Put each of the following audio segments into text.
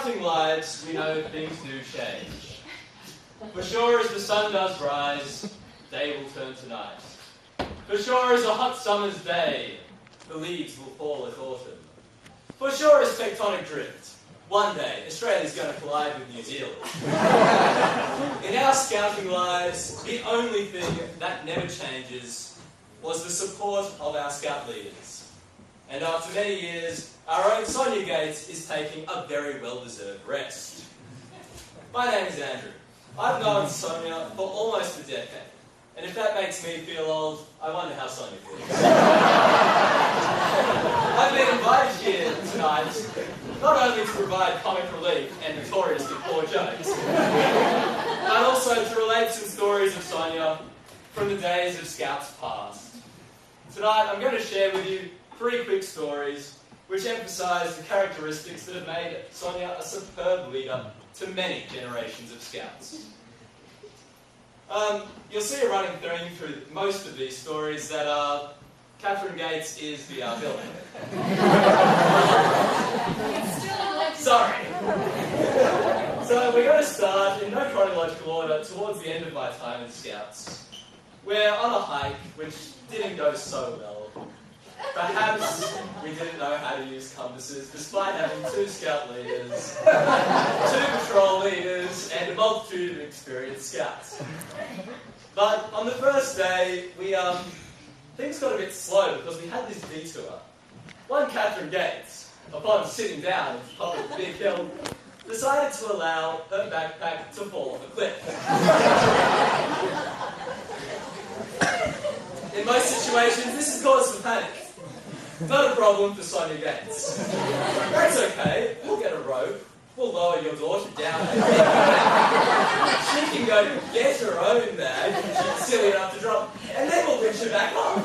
scouting lives, we know things do change. For sure as the sun does rise, day will turn to night. For sure as a hot summer's day, the leaves will fall at autumn. For sure as tectonic drift, one day Australia's going to collide with New Zealand. In our scouting lives, the only thing that never changes was the support of our scout leaders. And after many years, our own Sonya Gates is taking a very well-deserved rest. My name is Andrew. I've known Sonya for almost a decade. And if that makes me feel old, I wonder how Sonya feels. I've been invited here tonight not only to provide comic relief and notoriously poor jokes, but also to relate some stories of Sonya from the days of Scouts past. Tonight I'm going to share with you 3 quick stories which emphasise the characteristics that have made Sonya a superb leader to many generations of Scouts. You'll see a running theme through most of these stories that Catherine Gates is the villain. Sorry. So we're going to start in no chronological order towards the end of my time in Scouts. We're on a hike which didn't go so well. Perhaps we didn't know how to use compasses, despite having 2 scout leaders, 2 patrol leaders, and a multitude of experienced scouts. But on the first day, things got a bit slow because we had this detour. One Catherine Gates, upon sitting down at the top of the big hill, decided to allow her backpack to fall off a cliff. In most situations, this is cause for panic. Not a problem for Sonya Gates. That's okay, we'll get a rope, we'll lower your daughter down. She can go get her own bag, she's silly enough to drop, and then we'll reach her back up.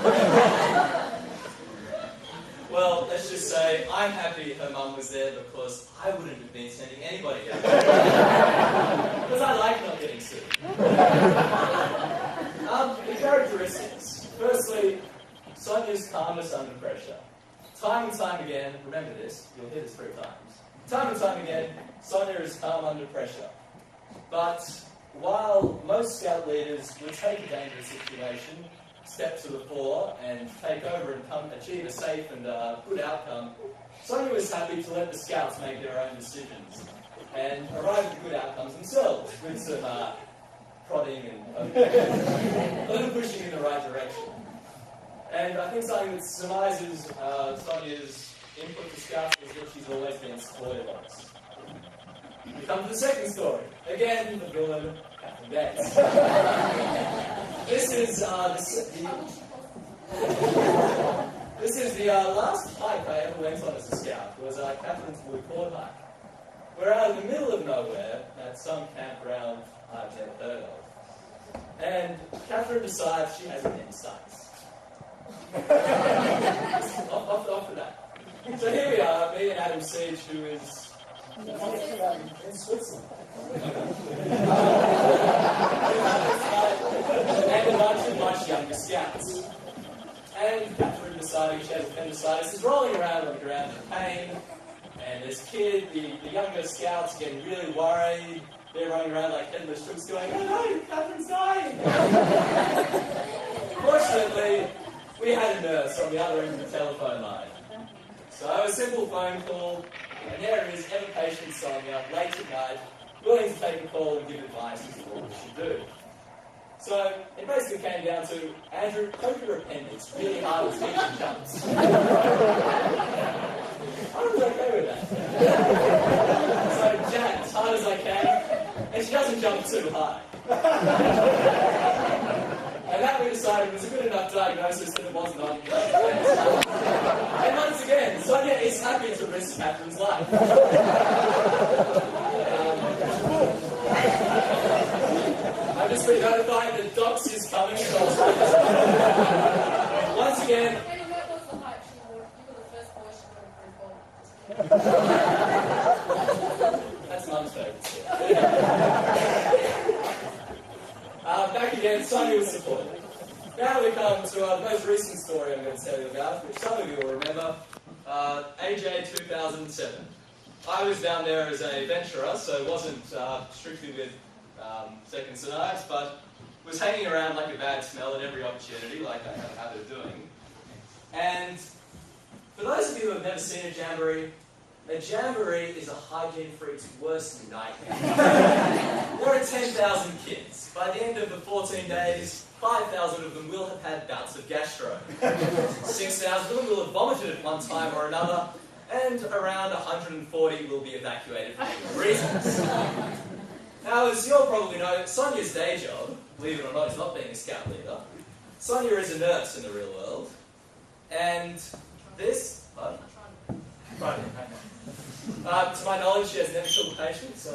Well, let's just say, I'm happy her mum was there because I wouldn't have been sending anybody out. Because I like not getting sued. The characteristics. Firstly, Sonya's calmness under pressure. Time and time again, remember this, you'll hear this 3 times. Time and time again, Sonya is calm under pressure. But while most scout leaders would take a dangerous situation, step to the fore and take over and achieve a safe and good outcome, Sonya was happy to let the scouts make their own decisions and arrive at good outcomes themselves with some prodding and a little pushing in the right direction. And I think something that surmises Sonya's input to scouts is that she's always been supportive of us. We come to the second story. Again, the villain, Catherine Gates. This is the last hike I ever went on as a scout. It was Catherine's Blue Cord hike. We're out in the middle of nowhere at some campground I've never heard of. And Catherine decides she has an end sights. off to that. So here we are, me and Adam Siege, who is in Switzerland. And a bunch of much younger scouts. And Catherine deciding she has appendicitis is rolling around on the ground in pain. And this kid, the younger scouts, getting really worried. They're running around like headless chooks going, "Oh no, Catherine's dying!" Fortunately, we had a nurse on the other end of the telephone line. So a simple phone call, and there is ever-patient Sonya, late at night, willing to take a call and give advice as to what we should do. So it basically came down to, Andrew, poke your appendix really hard as teaching jumps. I was okay with that. So Jack, as hard as I can, and she doesn't jump too high. And that we decided was a good enough diagnosis that it wasn't on. And once again, Sonya is happy to risk Catherine's life. I've just been notified that Docs is coming. Once again. What was the hype? You were the first boy she got a That's Mum's favourite. Back again, Sonya was supported. Now we come to the most recent story I'm going to tell you about, which some of you will remember, AJ 2007. I was down there as a venturer, so it wasn't strictly with seconds and knives, but was hanging around like a bad smell at every opportunity, like I have a habit of doing. And for those of you who have never seen a jamboree is a hygiene freak's worst nightmare. There are 10,000 kids. By the end of the 14 days, 5,000 of them will have had bouts of gastro. 6,000 of them will have vomited at one time or another, and around 140 will be evacuated for different reasons. Now, as you all probably know, Sonia's day job, believe it or not, is not being a scout leader. Sonya is a nurse in the real world, and this... Right. To my knowledge, she has never killed a patient, so...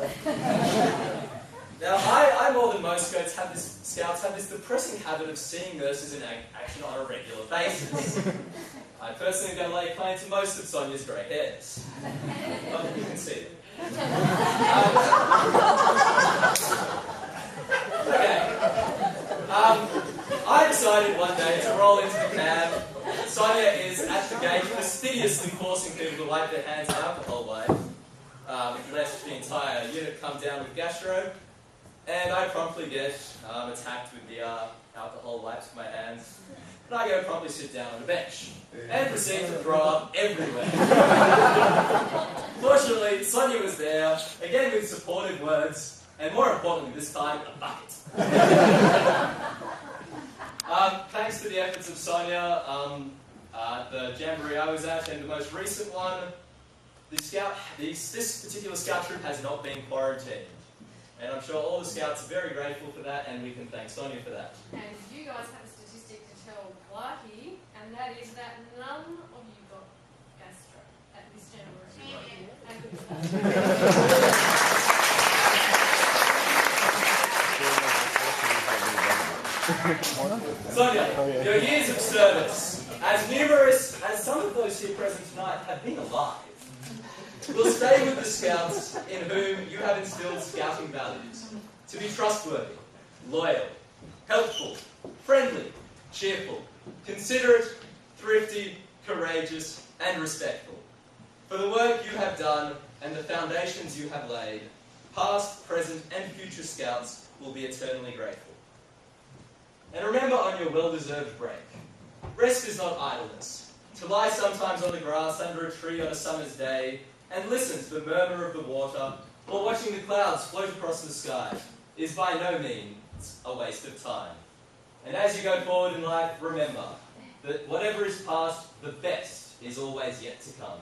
Now, I more than most scouts have this depressing habit of seeing nurses in action on a regular basis. I personally don't lay claim to most of Sonia's grey hairs. But you can see them. Okay. I decided one day to roll into the cab. Sonya is at the gate fastidiously forcing people to wipe their hands with alcohol wipe, lest the entire unit come down with gastro. And I promptly get attacked with the alcohol wipes with my hands. And I go promptly sit down on a bench. And proceed to throw up everywhere. Fortunately, Sonya was there, again with supportive words, and more importantly this time, a bucket. Thanks to the efforts of Sonya, the jamboree I was at, and the most recent one, this particular scout troop has not been quarantined. And I'm sure all the scouts are very grateful for that, and we can thank Sonya for that. And you guys have a statistic to tell Blighty, and that is that none of you got gastro at this jamboree. Sonya, your years of service, as numerous as some of those here present tonight have been alive, will stay with the scouts in whom you have instilled scouting values. To be trustworthy, loyal, helpful, friendly, cheerful, considerate, thrifty, courageous, and respectful. For the work you have done and the foundations you have laid, past, present, and future scouts will be eternally grateful. And remember on your well-deserved break, rest is not idleness. To lie sometimes on the grass under a tree on a summer's day and listen to the murmur of the water or watching the clouds float across the sky is by no means a waste of time. And as you go forward in life, remember that whatever is past, the best is always yet to come.